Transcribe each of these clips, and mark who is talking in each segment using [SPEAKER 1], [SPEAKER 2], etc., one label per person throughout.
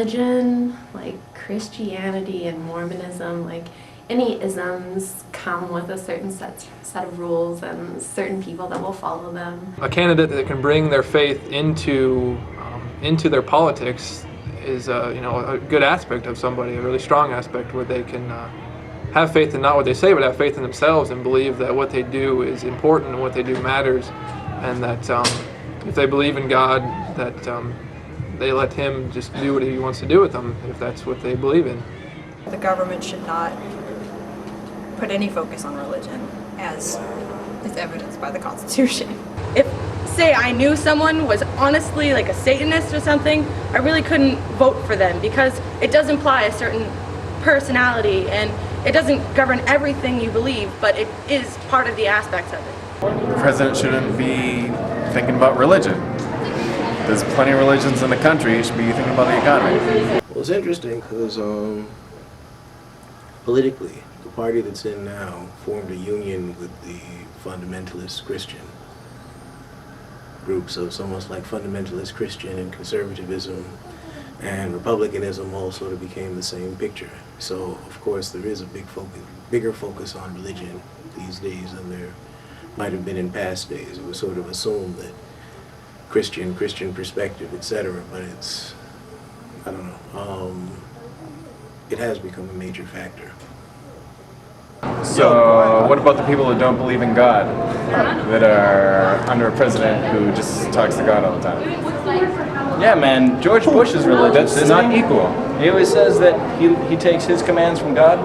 [SPEAKER 1] religion, like Christianity and Mormonism, like any isms come with a certain set of rules and certain people that will follow them.
[SPEAKER 2] A candidate that can bring their faith into their politics is a good aspect of somebody, a really strong aspect where they can have faith in not what they say, but have faith in themselves and believe that what they do is important and what they do matters, and that if they believe in God, that they let Him just do what He wants to do with them if that's what they believe in.
[SPEAKER 3] The government should not put any focus on religion, as is evidenced by the Constitution.
[SPEAKER 4] If, say, I knew someone was honestly like a Satanist or something, I really couldn't vote for them because it does imply a certain personality and it doesn't govern everything you believe, but it is part of the aspects of it.
[SPEAKER 5] The president shouldn't be thinking about religion. There's plenty of religions in the country. He should be thinking about the economy.
[SPEAKER 6] Well, it's interesting because politically, the party that's in now formed a union with the fundamentalist Christian groups. So it's almost like fundamentalist Christian and conservatism and republicanism all sort of became the same picture. So of course there is a bigger focus on religion these days than there might have been in past days. It was sort of assumed that Christian perspective, etc. But it's, I don't know, it has become a major factor.
[SPEAKER 5] So what about the people that don't believe in God, that are under a president who just talks to God all the time?
[SPEAKER 7] Yeah, man, George Bush is religious.
[SPEAKER 5] That's not equal.
[SPEAKER 7] He always says that he takes his commands from God.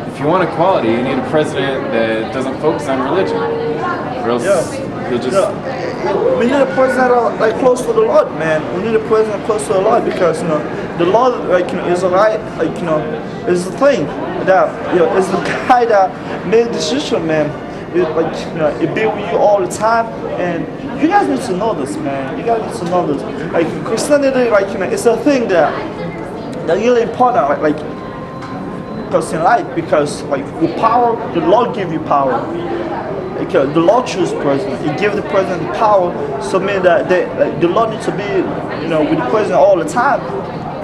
[SPEAKER 5] If you want equality, you need a president that doesn't focus on religion, or else he'll just...
[SPEAKER 8] We need a president like close to the Lord, man. We need a president close to the Lord because the Lord is a right, is the thing that is the guy that made decision, man. It be with you all the time, and you guys need to know this, man. You guys need to know this. Like Christianity, it's a thing that really important, because in life, because with power, the Lord give you power. The Lord choose president. He give the president the power, so mean that the Lord needs to be, with the president all the time,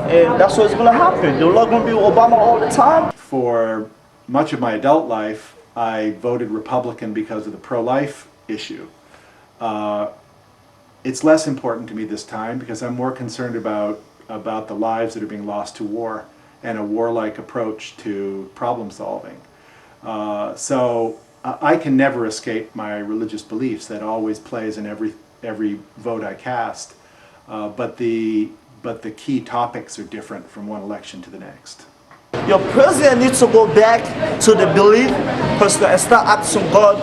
[SPEAKER 8] and that's what's gonna happen. The Lord gonna be with Obama all the time.
[SPEAKER 9] For much of my adult life, I voted Republican because of the pro-life issue. It's less important to me this time because I'm more concerned about the lives that are being lost to war and a warlike approach to problem solving. So I can never escape my religious beliefs. That always plays in every vote I cast. But the key topics are different from one election to the next.
[SPEAKER 8] Your president needs to go back to the belief and start asking God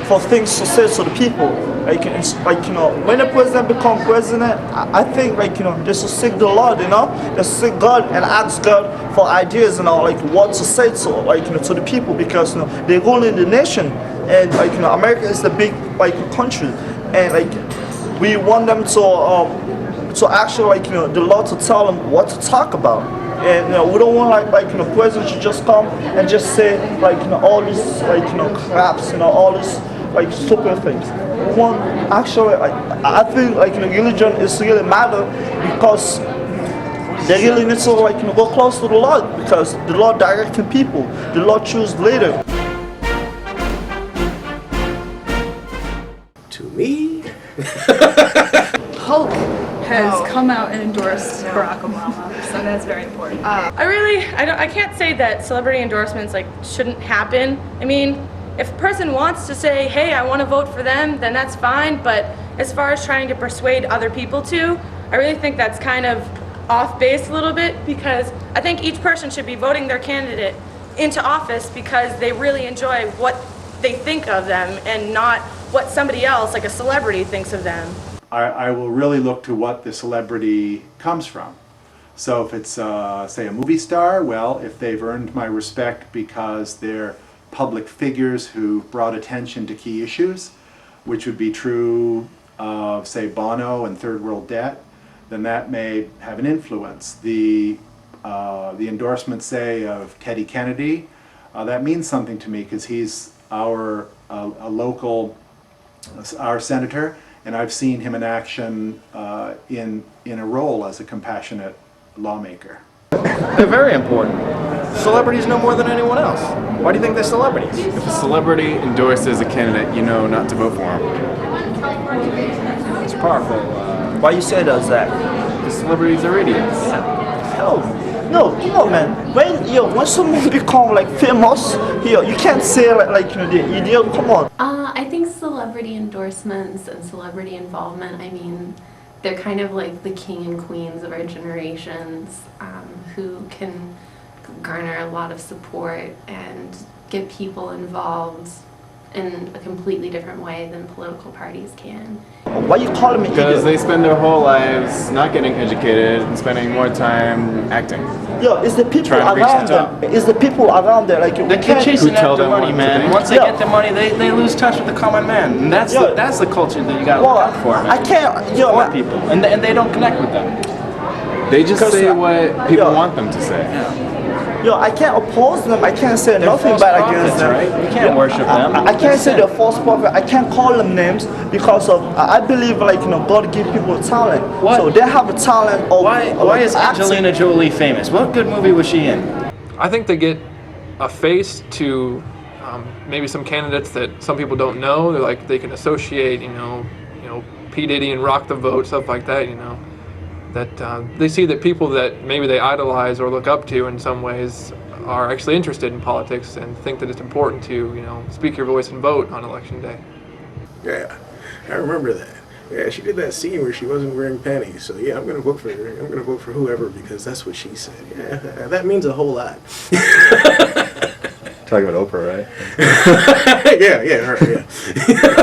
[SPEAKER 8] for things to say to the people. When the president becomes president, I think they should seek the Lord, they seek God and ask God for ideas, what to say to the people, because they're ruling the nation, and America is the big country, and we want them to actually the Lord to tell them what to talk about. And we don't want the president to just come and just say all these craps, all these stupid things. We want actually I think religion is really matter because they really need to go close to the Lord, because the Lord directing people, the Lord choose leader.
[SPEAKER 6] To me,
[SPEAKER 10] Hulk has come out and endorsed Barack Obama, so that's very important.
[SPEAKER 4] I can't say that celebrity endorsements shouldn't happen. I mean, if a person wants to say, hey, I want to vote for them, then that's fine, but as far as trying to persuade other people to, I really think that's kind of off base a little bit, because I think each person should be voting their candidate into office because they really enjoy what they think of them and not what somebody else, like a celebrity, thinks of them.
[SPEAKER 9] I will really look to what the celebrity comes from. So if it's, say, a movie star, well, if they've earned my respect because they're public figures who brought attention to key issues, which would be true of, say, Bono and third world debt, then that may have an influence. The endorsement, say, of Teddy Kennedy, that means something to me because he's our senator, and I've seen him in action in a role as a compassionate lawmaker.
[SPEAKER 7] They're very important. Celebrities know more than anyone else. Why do you think they're celebrities?
[SPEAKER 5] If a celebrity endorses a candidate, you know not to vote for him.
[SPEAKER 7] It's powerful.
[SPEAKER 8] Why you say that, Zach?
[SPEAKER 5] Because celebrities are idiots.
[SPEAKER 8] Hell, no, come on, man. When someone become like famous, you can't say like the idiot. Come on.
[SPEAKER 1] I think celebrity endorsements and celebrity involvement, I mean, they're kind of like the king and queens of our generations, who can garner a lot of support and get people involved in a completely different way than political parties can.
[SPEAKER 8] Why you calling me
[SPEAKER 5] Because
[SPEAKER 8] idiot?
[SPEAKER 5] they spend their whole lives not getting educated and spending more time acting.
[SPEAKER 8] Yo, it's the people
[SPEAKER 5] Trying to reach
[SPEAKER 8] around
[SPEAKER 5] the top.
[SPEAKER 8] them. It's the people around there. Like
[SPEAKER 7] They keep chasing
[SPEAKER 5] Who tell
[SPEAKER 7] after
[SPEAKER 5] them
[SPEAKER 7] money,
[SPEAKER 5] what to
[SPEAKER 7] man.
[SPEAKER 5] think?
[SPEAKER 7] Once they
[SPEAKER 8] Yeah.
[SPEAKER 7] get the money, they lose touch with the common man. And that's
[SPEAKER 8] Yeah.
[SPEAKER 7] that's the culture that you gotta
[SPEAKER 8] Well,
[SPEAKER 7] look out for, man.
[SPEAKER 8] I can't. Yo,
[SPEAKER 7] Poor
[SPEAKER 8] man.
[SPEAKER 7] people, and they don't connect with them.
[SPEAKER 5] They just
[SPEAKER 8] Because,
[SPEAKER 5] say what people
[SPEAKER 8] yeah.
[SPEAKER 5] want them to say.
[SPEAKER 8] Yo, I can't oppose them. I can't say
[SPEAKER 7] They're
[SPEAKER 8] nothing
[SPEAKER 7] false
[SPEAKER 8] bad
[SPEAKER 7] prophets,
[SPEAKER 8] against them.
[SPEAKER 7] right? You can't worship them.
[SPEAKER 8] I can't say they're false prophet. I can't call them names because of I believe God give people talent.
[SPEAKER 7] What?
[SPEAKER 8] So they have a talent of
[SPEAKER 7] Why is
[SPEAKER 8] acting.
[SPEAKER 7] Angelina Jolie famous? What good movie was she in?
[SPEAKER 2] I think they get a face to maybe some candidates that some people don't know. They're like they can associate, P Diddy and Rock the Vote, stuff like that. That they see that people that maybe they idolize or look up to in some ways are actually interested in politics and think that it's important to speak your voice and vote on election day.
[SPEAKER 6] Yeah, I remember that. Yeah, she did that scene where she wasn't wearing panties. So yeah, I'm gonna vote for her. I'm gonna vote for whoever because that's what she said. Yeah, that means a whole lot.
[SPEAKER 5] Talking about Oprah, right?
[SPEAKER 6] yeah, her, yeah.